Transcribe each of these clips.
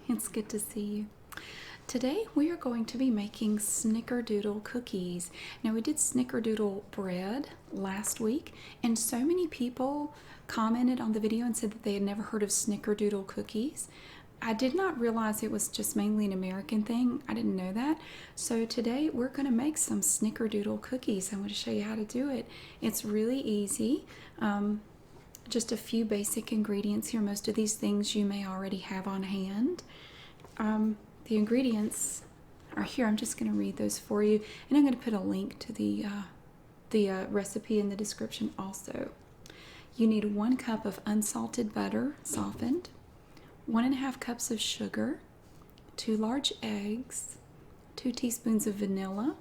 It's good to see you. Today we are going to be making snickerdoodle cookies. Now we did snickerdoodle bread last week, and so many people commented on the video and said that they had never heard of snickerdoodle cookies. I did not realize it was just mainly an American thing. I didn't know that. So today we're going to make some snickerdoodle cookies. I'm going to show you how to do it. It's really easy. Just a few basic ingredients here. Most of these things you may already have on hand. The ingredients are here. I'm just going to read those for you, and I'm going to put a link to the recipe in the description also. You need 1 cup of unsalted butter, softened, 1½ cups of sugar, 2 large eggs, 2 teaspoons of vanilla,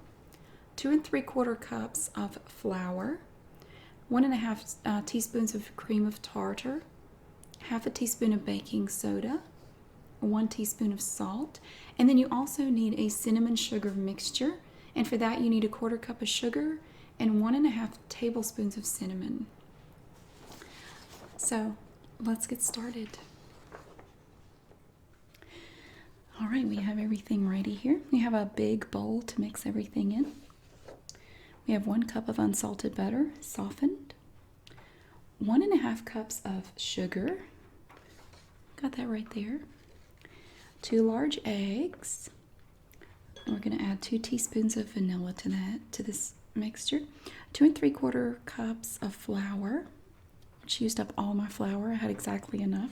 2 3/4 cups of flour, 1½ teaspoons of cream of tartar, 1/2 teaspoon of baking soda, 1 teaspoon of salt, and then you also need a cinnamon sugar mixture, and for that you need 1/4 cup of sugar and 1½ tablespoons of cinnamon. So let's get started. All right, we have everything ready here. We have a big bowl to mix everything in. We have 1 cup of unsalted butter, softened, 1½ cups of sugar, got that right there, 2 large eggs. We're going to add 2 teaspoons of vanilla to this mixture, 2 3/4 cups of flour, which used up all my flour. I had exactly enough.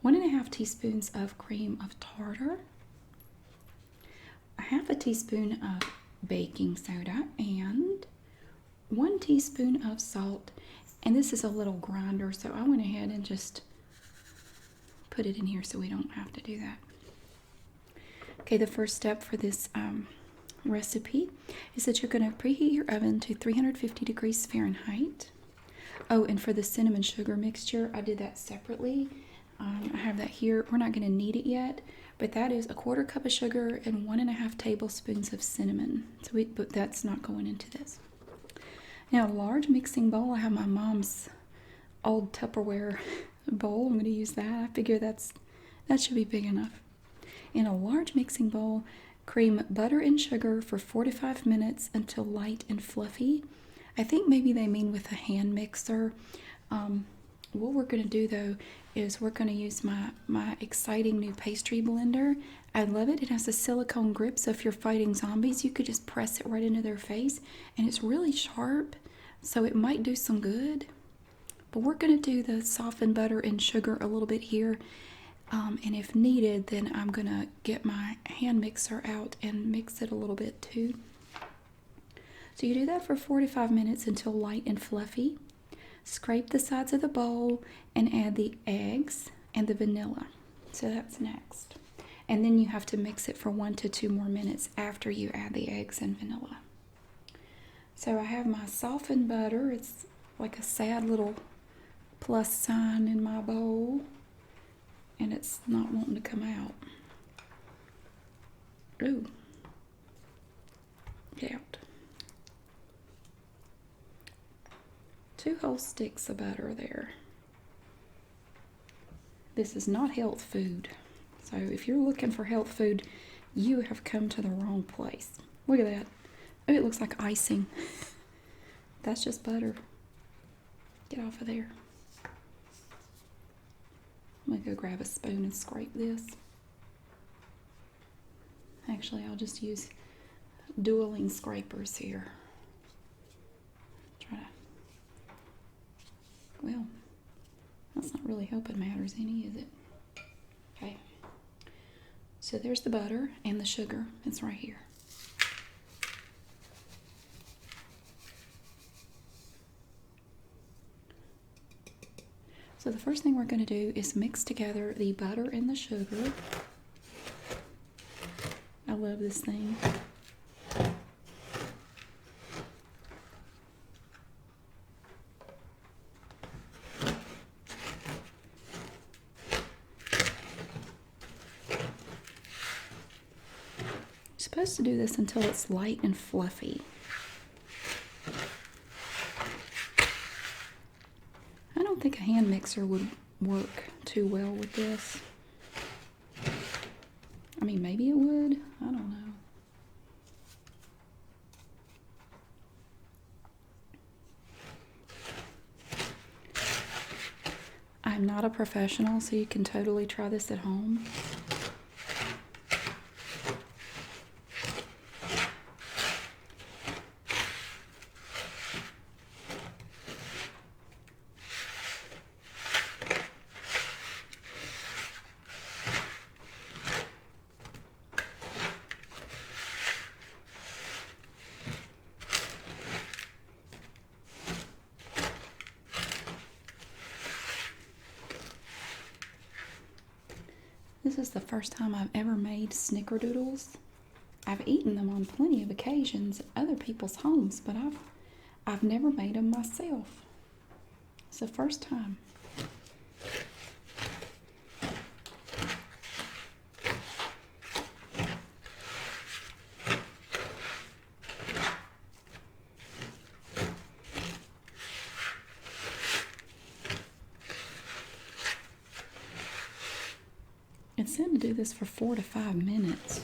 1½ teaspoons of cream of tartar, 1/2 teaspoon of baking soda, and 1 teaspoon of salt. And this is a little grinder, so I went ahead and just put it in here so we don't have to do that. Okay, the first step for this recipe is that you're going to preheat your oven to 350 degrees Fahrenheit. Oh, and for the cinnamon sugar mixture, I did that separately. I have that here. We're not going to need it yet, but that is 1/4 cup of sugar and 1½ tablespoons of cinnamon. But that's not going into this. Now, a large mixing bowl. I have my mom's old Tupperware bowl. I'm going to use that. I figure that should be big enough. In a large mixing bowl, cream butter and sugar for 4 to 5 minutes until light and fluffy. I think maybe they mean with a hand mixer. What we're going to do though is we're going to use my exciting new pastry blender. I love it. It has a silicone grip, so if you're fighting zombies, you could just press it right into their face, and it's really sharp, so it might do some good. But we're going to do the softened butter and sugar a little bit here, and if needed, then I'm going to get my hand mixer out and mix it a little bit too. So you do that for 4 to 5 minutes until light and fluffy. Scrape the sides of the bowl and add the eggs and the vanilla. So that's next. And then you have to mix it for 1 to 2 more minutes after you add the eggs and vanilla. So I have my softened butter. It's like a sad little plus sign in my bowl, and it's not wanting to come out. Ooh. Get out. 2 whole sticks of butter there. This is not health food. So if you're looking for health food, you have come to the wrong place. Look at that. Oh, it looks like icing. That's just butter. Get off of there. I'm going to go grab a spoon and scrape this. Actually, I'll just use dueling scrapers here. Well, that's not really helping matters any, is it? Okay. So there's the butter and the sugar. It's right here. So the first thing we're going to do is mix together the butter and the sugar. I love this thing. Supposed to do this until it's light and fluffy. I don't think a hand mixer would work too well with this. I mean, maybe it would. I don't know. I'm not a professional, so you can totally try this at home. This is the first time I've ever made snickerdoodles. I've eaten them on plenty of occasions at other people's homes, but I've never made them myself. It's the first time. It said to do this for 4 to 5 minutes.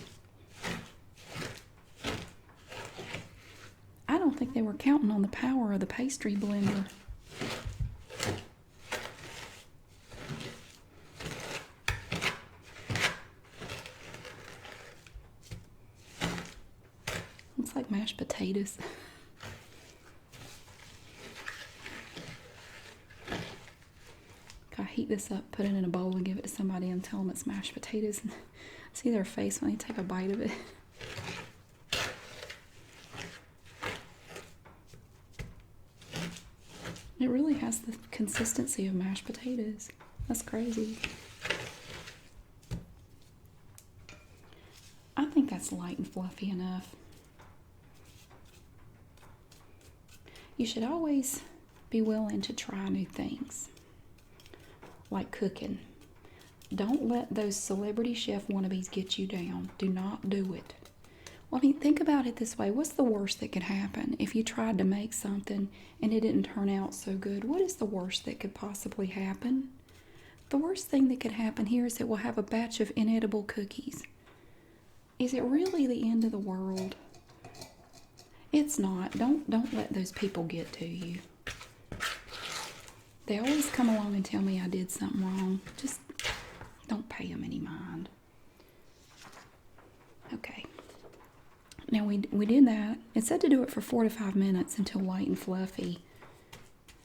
I don't think they were counting on the power of the pastry blender. Looks like mashed potatoes. I heat this up, put it in a bowl, and give it to somebody and tell them it's mashed potatoes. And see their face when they take a bite of it. It really has the consistency of mashed potatoes. That's crazy. I think that's light and fluffy enough. You should always be willing to try new things. Like cooking. Don't let those celebrity chef wannabes get you down. Do not do it. Well, I mean, think about it this way. What's the worst that could happen if you tried to make something and it didn't turn out so good? What is the worst that could possibly happen? The worst thing that could happen here is that we'll have a batch of inedible cookies. Is it really the end of the world? It's not. Don't let those people get to you. They always come along and tell me I did something wrong. Just don't pay them any mind. Okay. Now we did that. It said to do it for 4 to 5 minutes until light and fluffy.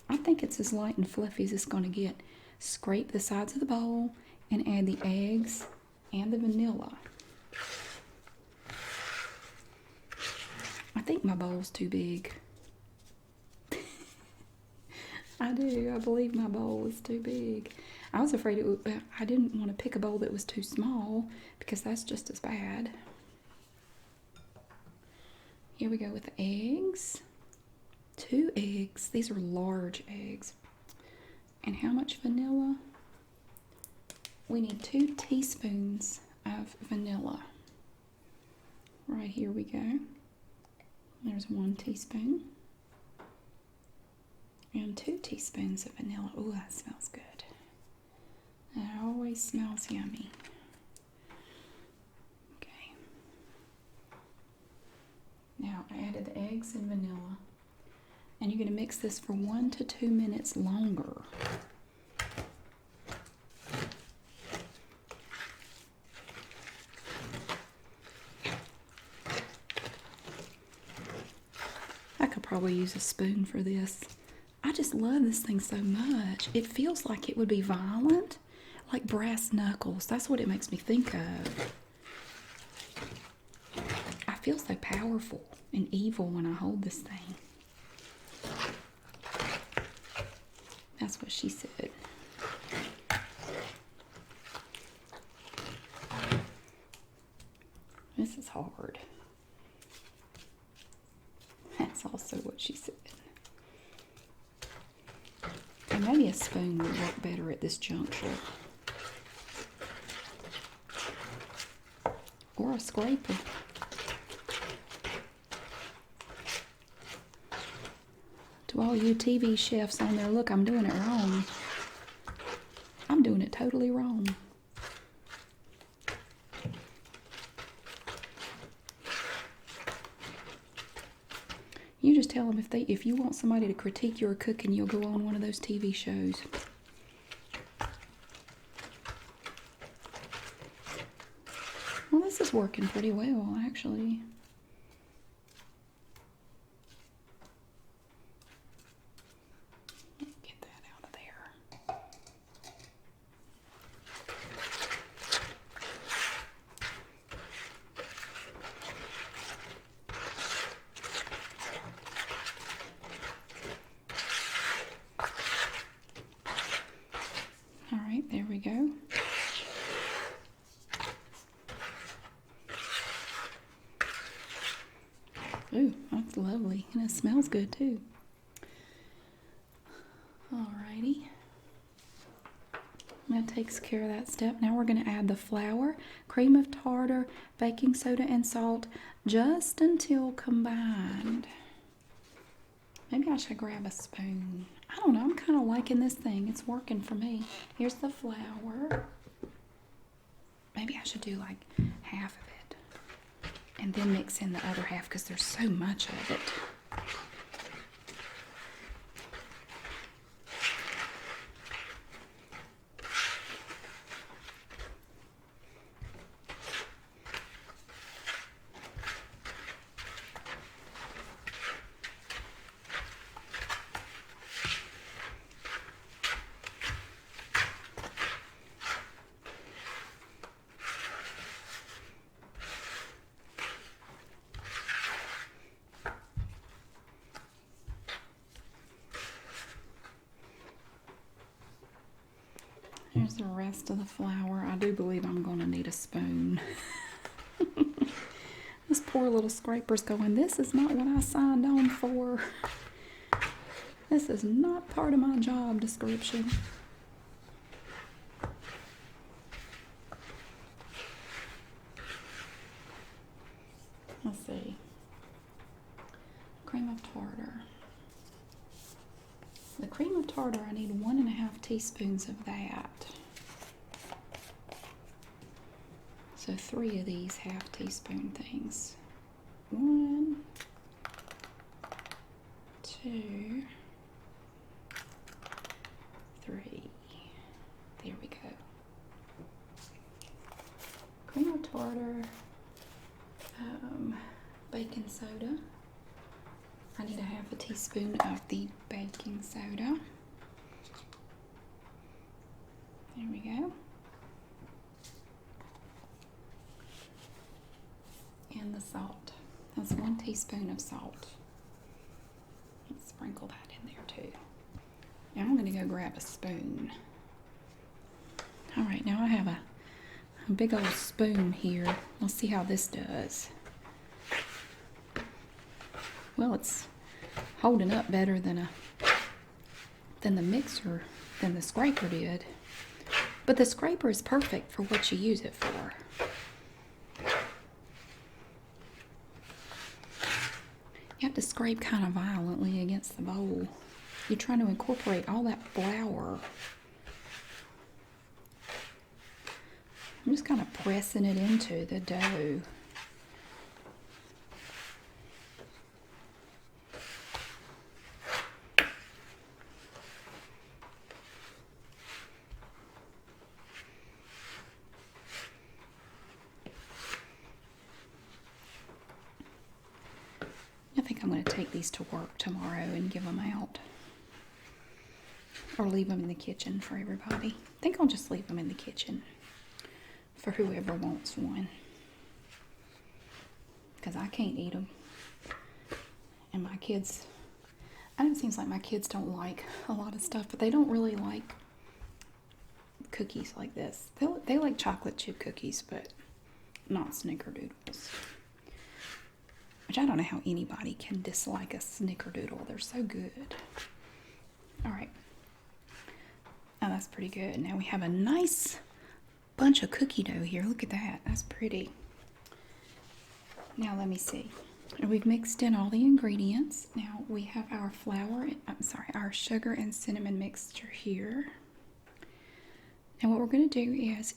I think it's as light and fluffy as it's going to get. Scrape the sides of the bowl and add the eggs and the vanilla. I think my bowl's too big. I do. I believe my bowl is too big. I was afraid I didn't want to pick a bowl that was too small because that's just as bad. Here we go with the eggs. 2 eggs. These are large eggs. And how much vanilla? We need 2 teaspoons of vanilla. Right, here we go. There's 1 teaspoon. And 2 teaspoons of vanilla. Oh, that smells good. It always smells yummy. Okay. Now I added the eggs and vanilla. And you're going to mix this for 1 to 2 minutes longer. I could probably use a spoon for this. I just love this thing so much. It feels like it would be violent, like brass knuckles. That's what it makes me think of. I feel so powerful and evil when I hold this thing. That's what she said. This is hard. That's also what she said. And maybe a spoon would work better at this juncture. Or a scraper. To all you TV chefs on there, look, I'm doing it wrong. I'm doing it totally wrong. tell them if you want somebody to critique your cooking, you'll go on one of those TV shows. Well, this is working pretty well, actually. Get that out of there. All right, there we go. Ooh, that's lovely, and it smells good too. Alrighty. That takes care of that step. Now we're going to add the flour, cream of tartar, baking soda, and salt just until combined. Maybe I should grab a spoon. I don't know, I'm kind of liking this thing. It's working for me. Here's the flour. Maybe I should do like half of it and then mix in the other half because there's so much of it. Here's the rest of the flour. I do believe I'm going to need a spoon. This poor little scraper's going, this is not what I signed on for. This is not part of my job description. Let's see. Cream of tartar. The cream of tartar, I need 1.5 teaspoons of that. So 3 of these half teaspoon things. 1, 2, 3. There we go. Cream of tartar, baking soda. I need 1/2 teaspoon of the baking soda. There we go. And the salt. That's 1 teaspoon of salt. Let's sprinkle that in there too. Now I'm going to go grab a spoon. All right, now I have a big old spoon here. Let's see how this does. Well, it's holding up better than the scraper did. But the scraper is perfect for what you use it for. You have to scrape kind of violently against the bowl. You're trying to incorporate all that flour. I'm just kind of pressing it into the dough. I think I'm going to take these to work tomorrow and give them out. Or leave them in the kitchen for everybody. I think I'll just leave them in the kitchen for whoever wants one. Because I can't eat them. And my kids, it seems like my kids don't like a lot of stuff, but they don't really like cookies like this. They like chocolate chip cookies, but not snickerdoodles. Which I don't know how anybody can dislike a snickerdoodle. They're so good. All right. Oh, that's pretty good. Now we have a nice bunch of cookie dough here. Look at that. That's pretty. Now let me see. We've mixed in all the ingredients. Now we have our our sugar and cinnamon mixture here. Now what we're going to do is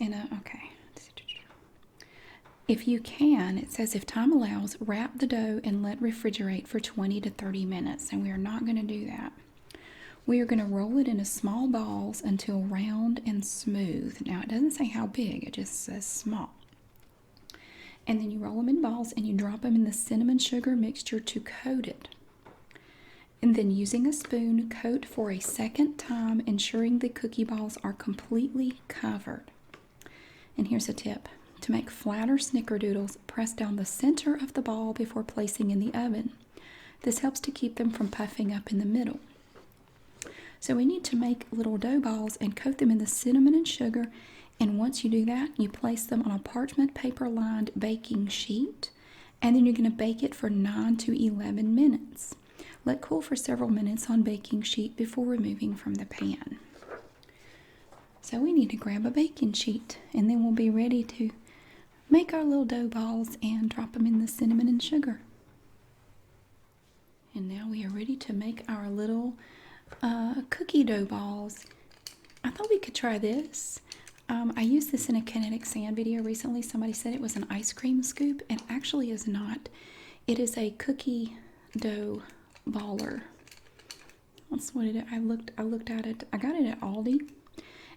If you can, it says if time allows, wrap the dough and let refrigerate for 20 to 30 minutes. And we are not going to do that. We are going to roll it into small balls until round and smooth. Now, it doesn't say how big, it just says small. And then you roll them in balls and you drop them in the cinnamon sugar mixture to coat it. And then using a spoon, coat for a second time, ensuring the cookie balls are completely covered. And here's a tip. To make flatter snickerdoodles, press down the center of the ball before placing in the oven. This helps to keep them from puffing up in the middle. So we need to make little dough balls and coat them in the cinnamon and sugar. And once you do that, you place them on a parchment paper lined baking sheet. And then you're going to bake it for 9 to 11 minutes. Let cool for several minutes on baking sheet before removing from the pan. So we need to grab a baking sheet and then we'll be ready to make our little dough balls and drop them in the cinnamon and sugar. And now we are ready to make our little cookie dough balls. I thought we could try this. I used this in a kinetic sand video recently. Somebody said it was an ice cream scoop, and actually is not. It is a cookie dough baller. That's what it is. I looked at it. I got it at Aldi,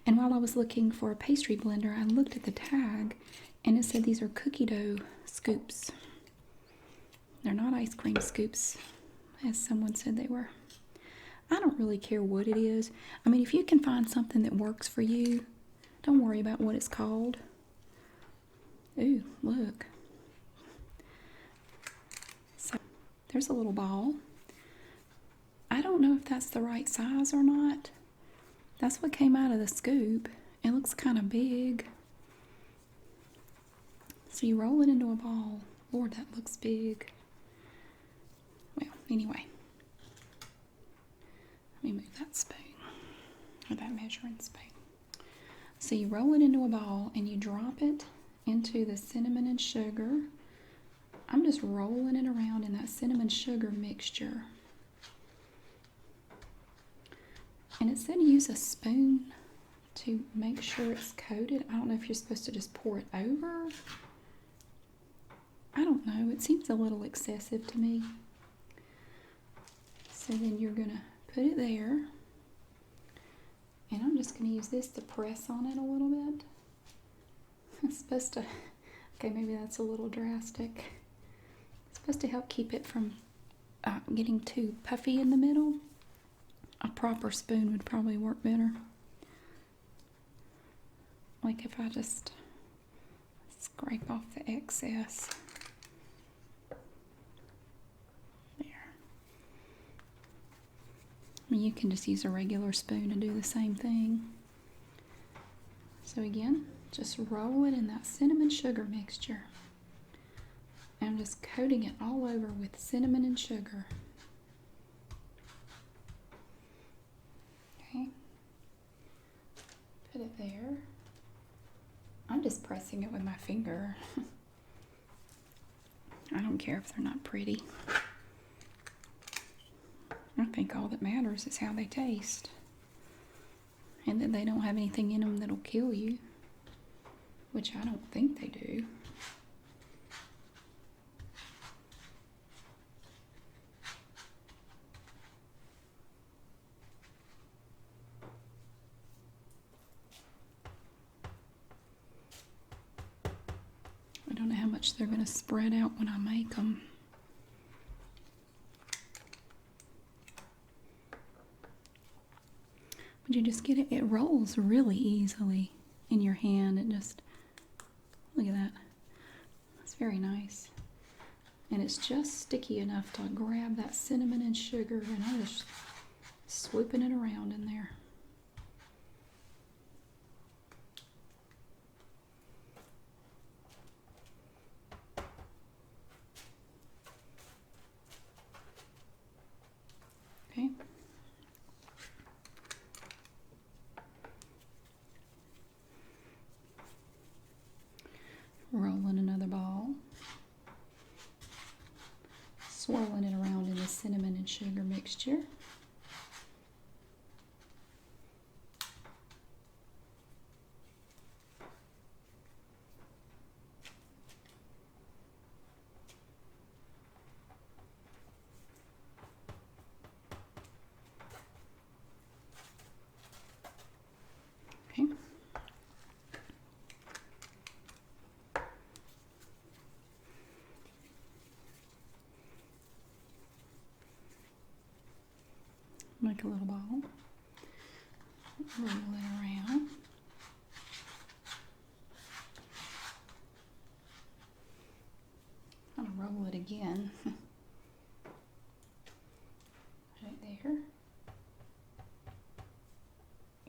and while I was looking for a pastry blender, I looked at the tag, and it said these are cookie dough scoops. They're not ice cream scoops, as someone said they were. I don't really care what it is. I mean, if you can find something that works for you, don't worry about what it's called. Ooh, look. So, there's a little ball. I don't know if that's the right size or not. That's what came out of the scoop. It looks kind of big. So you roll it into a ball. Lord, that looks big. Well, anyway. Let me move that spoon, or that measuring spoon. So you roll it into a ball and you drop it into the cinnamon and sugar. I'm just rolling it around in that cinnamon sugar mixture. And it said use a spoon to make sure it's coated. I don't know if you're supposed to just pour it over. I don't know. It seems a little excessive to me. So then you're going to put it there. And I'm just going to use this to press on it a little bit. It's supposed to, okay, maybe that's a little drastic. It's supposed to help keep it from getting too puffy in the middle. A proper spoon would probably work better. Like if I just scrape off the excess. There. I mean, you can just use a regular spoon to do the same thing. So again, just roll it in that cinnamon sugar mixture. And I'm just coating it all over with cinnamon and sugar. Okay. Put it there. I'm just pressing it with my finger. I don't care if they're not pretty. I think all that matters is how they taste. And that they don't have anything in them that'll kill you. Which I don't think they do. I don't know how much they're going to spread out when I make them. But you just get it, it rolls really easily in your hand. It just, look at that. It's very nice. And it's just sticky enough to grab that cinnamon and sugar, and I'm just swooping it around in there. Okay. Rolling another ball. Swirling it around in the cinnamon and sugar mixture. make a little ball. Roll it around. I'm going to roll it again. Right there.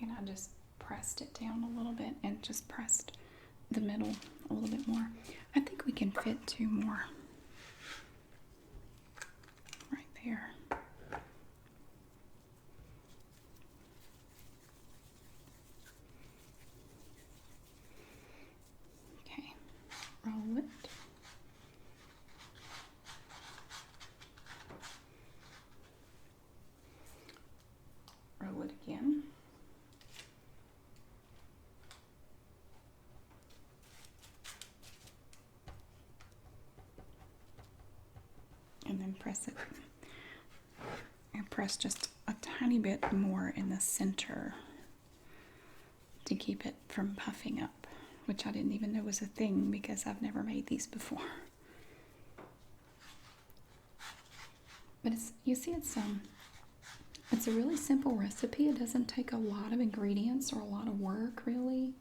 And I just pressed it down a little bit and just pressed the middle a little bit more. I think we can fit 2 more. Right there. Okay, roll it. Roll it again. And then press it. And press just a tiny bit more in the center to keep it from puffing up, which I didn't even know was a thing because I've never made these before. But you see it's a really simple recipe. It doesn't take a lot of ingredients or a lot of work, really.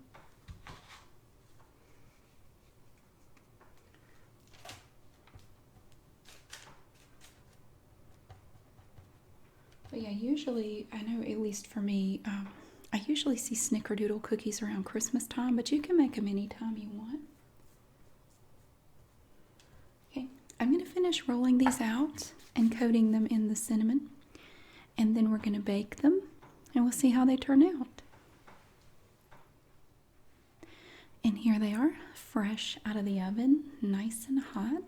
But yeah, usually, I know at least for me, I usually see Snickerdoodle cookies around Christmas time, but you can make them anytime you want. Okay, I'm going to finish rolling these out and coating them in the cinnamon. And then we're going to bake them, and we'll see how they turn out. And here they are, fresh out of the oven, nice and hot.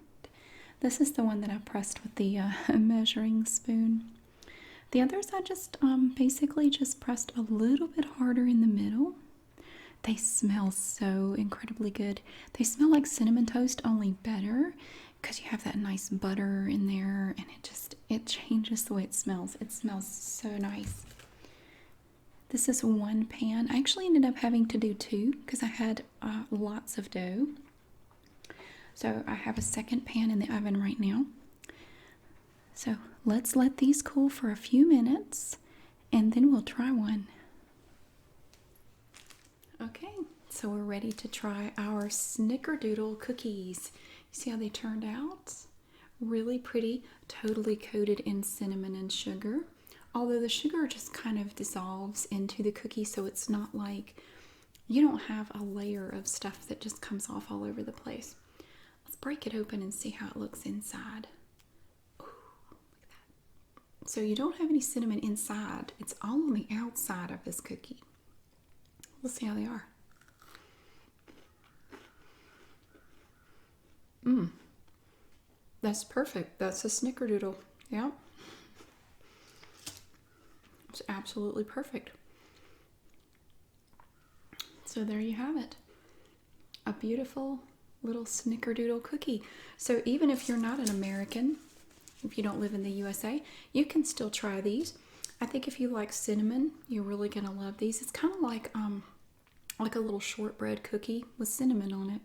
This is the one that I pressed with the measuring spoon. The others I just basically just pressed a little bit harder in the middle. They smell so incredibly good. They smell like cinnamon toast, only better, because you have that nice butter in there, and it changes the way it smells. It smells so nice. This is 1 pan. I actually ended up having to do 2 because I had lots of dough. So I have a second pan in the oven right now. So let's let these cool for a few minutes, and then we'll try one. Okay, so we're ready to try our Snickerdoodle cookies. You see how they turned out? Really pretty, totally coated in cinnamon and sugar. Although the sugar just kind of dissolves into the cookie, so it's not like you don't have a layer of stuff that just comes off all over the place. Let's break it open and see how it looks inside. Ooh, look at that. So you don't have any cinnamon inside. It's all on the outside of this cookie. We'll see how they are. That's perfect. That's a Snickerdoodle. Yeah. It's absolutely perfect. So there you have it. A beautiful little Snickerdoodle cookie. So even if you're not an American, if you don't live in the USA, you can still try these. I think if you like cinnamon, you're really gonna love these. It's kind of like a little shortbread cookie with cinnamon on it.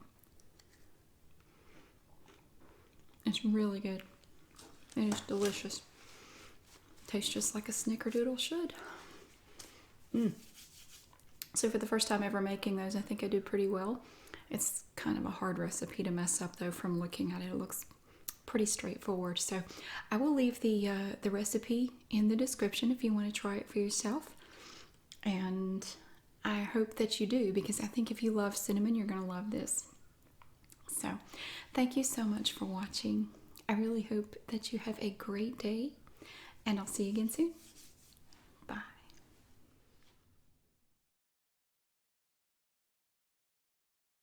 It's really good. It is delicious. Tastes just like a Snickerdoodle should. So for the first time ever making those, I think I did pretty well. It's kind of a hard recipe to mess up though. From looking at it, it looks pretty straightforward. So I will leave the recipe in the description if you want to try it for yourself. And I hope that you do, because I think if you love cinnamon, you're going to love this. So thank you so much for watching. I really hope that you have a great day, and I'll see you again soon.